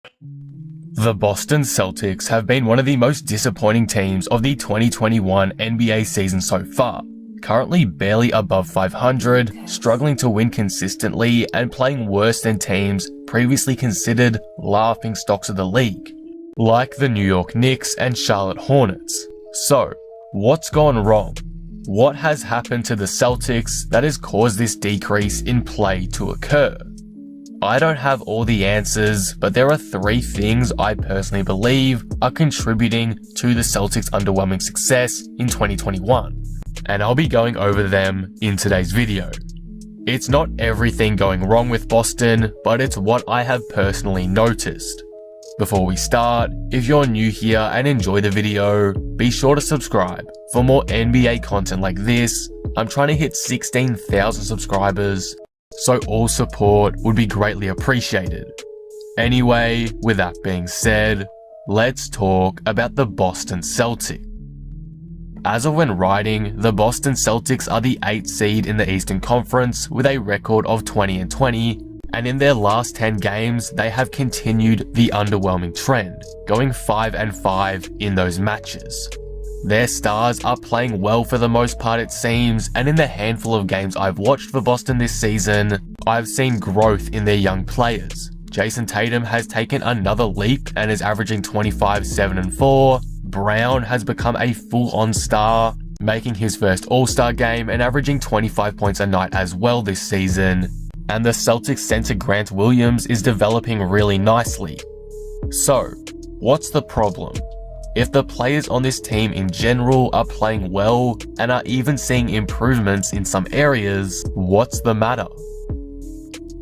The Boston Celtics have been one of the most disappointing teams of the 2021 NBA season so far, currently barely above 500, struggling to win consistently and playing worse than teams previously considered laughingstocks of the league, like the New York Knicks and Charlotte Hornets. So, what's gone wrong? What has happened to the Celtics that has caused this decrease in play to occur? I don't have all the answers, but there are 3 things I personally believe are contributing to the Celtics' underwhelming success in 2021, and I'll be going over them in today's video. It's not everything going wrong with Boston, but it's what I have personally noticed. Before we start, if you're new here and enjoy the video, be sure to subscribe for more NBA content like this. I'm trying to hit 16,000 subscribers, so all support would be greatly appreciated. Anyway, with that being said, let's talk about the Boston Celtics. As of when writing, the Boston Celtics are the 8th seed in the Eastern Conference with a record of 20-20, and in their last 10 games, they have continued the underwhelming trend, going 5-5 in those matches. Their stars are playing well for the most part it seems, and in the handful of games I've watched for Boston this season, I've seen growth in their young players. Jayson Tatum has taken another leap and is averaging 25, 7 and 4. Brown has become a full-on star, making his first All-Star game and averaging 25 points a night as well this season. And the Celtics center Grant Williams is developing really nicely. So, what's the problem? If the players on this team in general are playing well and are even seeing improvements in some areas, what's the matter?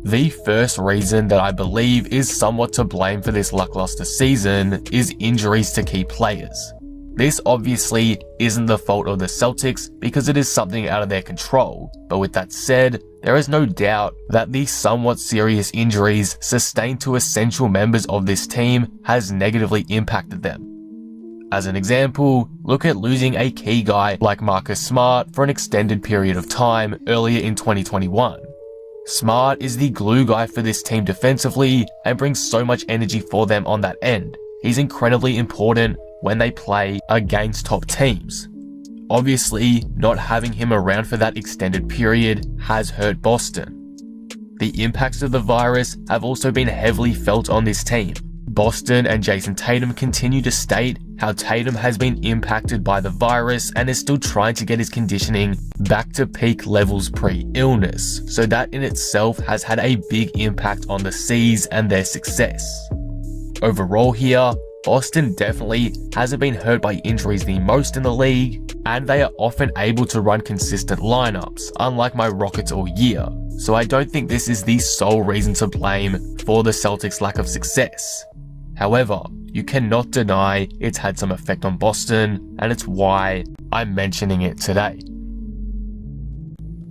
The first reason that I believe is somewhat to blame for this lackluster season is injuries to key players. This obviously isn't the fault of the Celtics because it is something out of their control, but with that said, there is no doubt that the somewhat serious injuries sustained to essential members of this team has negatively impacted them. As an example, look at losing a key guy like Marcus Smart for an extended period of time earlier in 2021. Smart is the glue guy for this team defensively and brings so much energy for them on that end. He's incredibly important when they play against top teams. Obviously, not having him around for that extended period has hurt Boston. The impacts of the virus have also been heavily felt on this team. Boston and Jayson Tatum continue to state how Tatum has been impacted by the virus and is still trying to get his conditioning back to peak levels pre-illness, so that in itself has had a big impact on the C's and their success. Overall here, Boston definitely hasn't been hurt by injuries the most in the league, and they are often able to run consistent lineups, unlike my Rockets all year, so I don't think this is the sole reason to blame for the Celtics' lack of success. However, you cannot deny it's had some effect on Boston, and it's why I'm mentioning it today.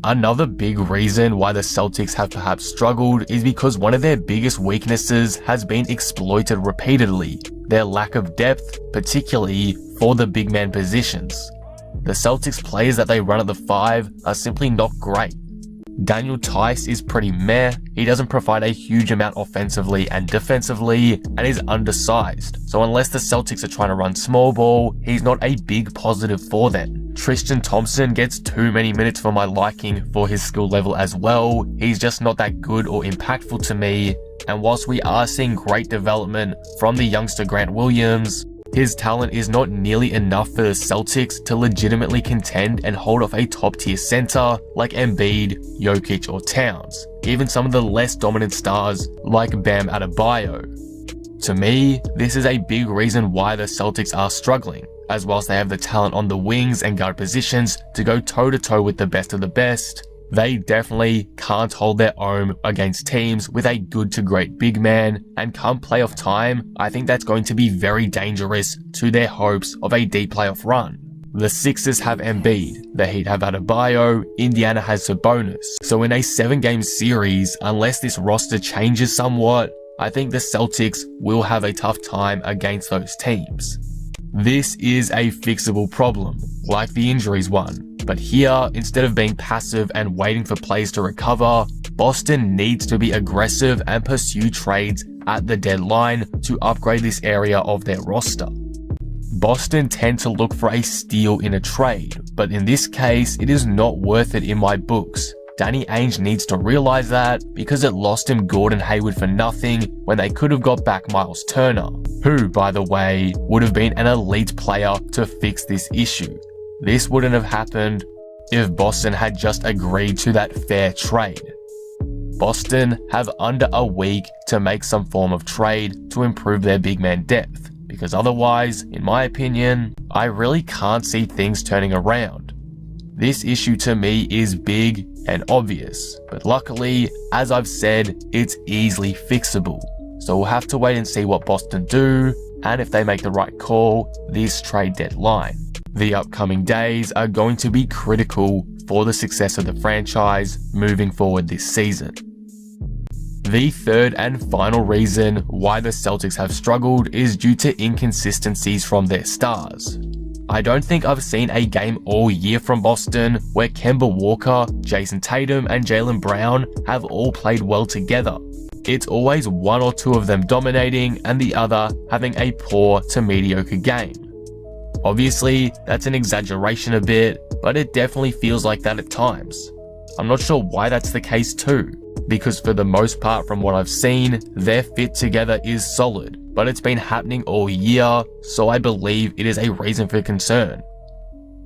Another big reason why the Celtics have perhaps struggled is because one of their biggest weaknesses has been exploited repeatedly, their lack of depth, particularly for the big man positions. The Celtics players that they run at the 5 are simply not great. Daniel Tice is pretty meh, he doesn't provide a huge amount offensively and defensively, and is undersized, so unless the Celtics are trying to run small ball, he's not a big positive for them. Tristan Thompson gets too many minutes for my liking for his skill level as well, he's just not that good or impactful to me, and whilst we are seeing great development from the youngster Grant Williams, his talent is not nearly enough for the Celtics to legitimately contend and hold off a top-tier center like Embiid, Jokic, or Towns, even some of the less dominant stars like Bam Adebayo. To me, this is a big reason why the Celtics are struggling, as whilst they have the talent on the wings and guard positions to go toe-to-toe with the best of the best, they definitely can't hold their own against teams with a good to great big man, and come playoff time, I think that's going to be very dangerous to their hopes of a deep playoff run. The Sixers have Embiid, the Heat have Adebayo, Indiana has Sabonis. So in a 7-game series, unless this roster changes somewhat, I think the Celtics will have a tough time against those teams. This is a fixable problem, like the injuries one. But here, instead of being passive and waiting for players to recover, Boston needs to be aggressive and pursue trades at the deadline to upgrade this area of their roster. Boston tend to look for a steal in a trade, but in this case, it is not worth it in my books. Danny Ainge needs to realize that because it lost him Gordon Hayward for nothing when they could have got back Miles Turner, who, by the way, would have been an elite player to fix this issue. This wouldn't have happened if Boston had just agreed to that fair trade. Boston have under a week to make some form of trade to improve their big man depth, because otherwise, in my opinion, I really can't see things turning around. This issue to me is big and obvious, but luckily, as I've said, it's easily fixable. So we'll have to wait and see what Boston do, and if they make the right call this trade deadline. The upcoming days are going to be critical for the success of the franchise moving forward this season. The third and final reason why the Celtics have struggled is due to inconsistencies from their stars. I don't think I've seen a game all year from Boston where Kemba Walker, Jayson Tatum and Jaylen Brown have all played well together. It's always one or two of them dominating and the other having a poor to mediocre game. Obviously, that's an exaggeration a bit, but it definitely feels like that at times. I'm not sure why that's the case too, because for the most part from what I've seen, their fit together is solid, but it's been happening all year, so I believe it is a reason for concern.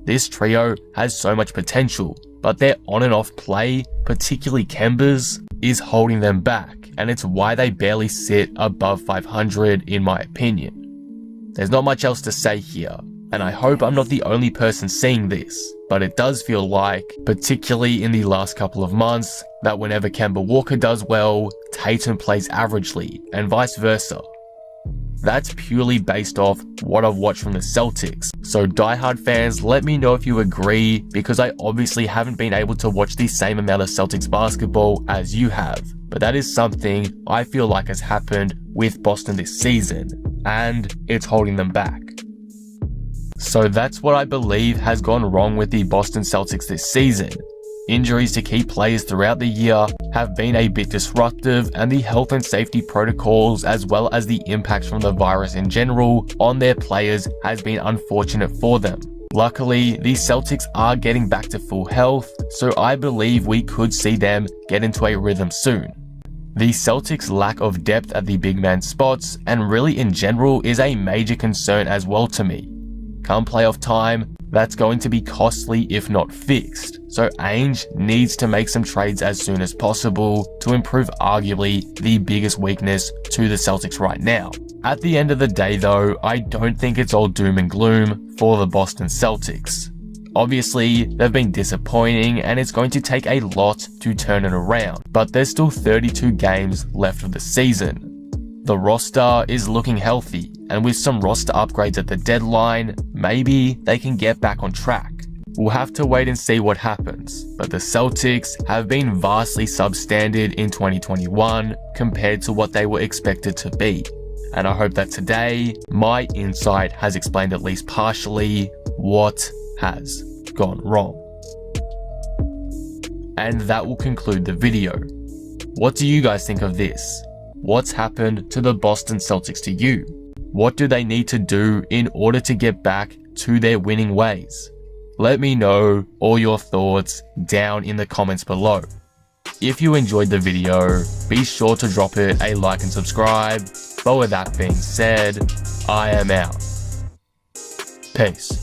This trio has so much potential, but their on and off play, particularly Kemba's, is holding them back, and it's why they barely sit above 500 in my opinion. There's not much else to say here, and I hope I'm not the only person seeing this, but it does feel like, particularly in the last couple of months, that whenever Kemba Walker does well, Tatum plays averagely, and vice versa. That's purely based off what I've watched from the Celtics, so diehard fans, let me know if you agree, because I obviously haven't been able to watch the same amount of Celtics basketball as you have, but that is something I feel like has happened with Boston this season, and it's holding them back. So that's what I believe has gone wrong with the Boston Celtics this season. Injuries to key players throughout the year have been a bit disruptive, and the health and safety protocols as well as the impact from the virus in general on their players has been unfortunate for them. Luckily, the Celtics are getting back to full health, so I believe we could see them get into a rhythm soon. The Celtics' lack of depth at the big man spots, and really in general, is a major concern as well to me. Come playoff time, that's going to be costly if not fixed, so Ainge needs to make some trades as soon as possible to improve arguably the biggest weakness to the Celtics right now. At the end of the day though, I don't think it's all doom and gloom for the Boston Celtics. Obviously, they've been disappointing and it's going to take a lot to turn it around, but there's still 32 games left of the season. The roster is looking healthy, and with some roster upgrades at the deadline, maybe they can get back on track. We'll have to wait and see what happens, but the Celtics have been vastly substandard in 2021 compared to what they were expected to be. And I hope that today, my insight has explained at least partially what has gone wrong. And that will conclude the video. What do you guys think of this? What's happened to the Boston Celtics to you? What do they need to do in order to get back to their winning ways? Let me know all your thoughts down in the comments below. If you enjoyed the video, be sure to drop it a like and subscribe. But with that being said, I am out. Peace.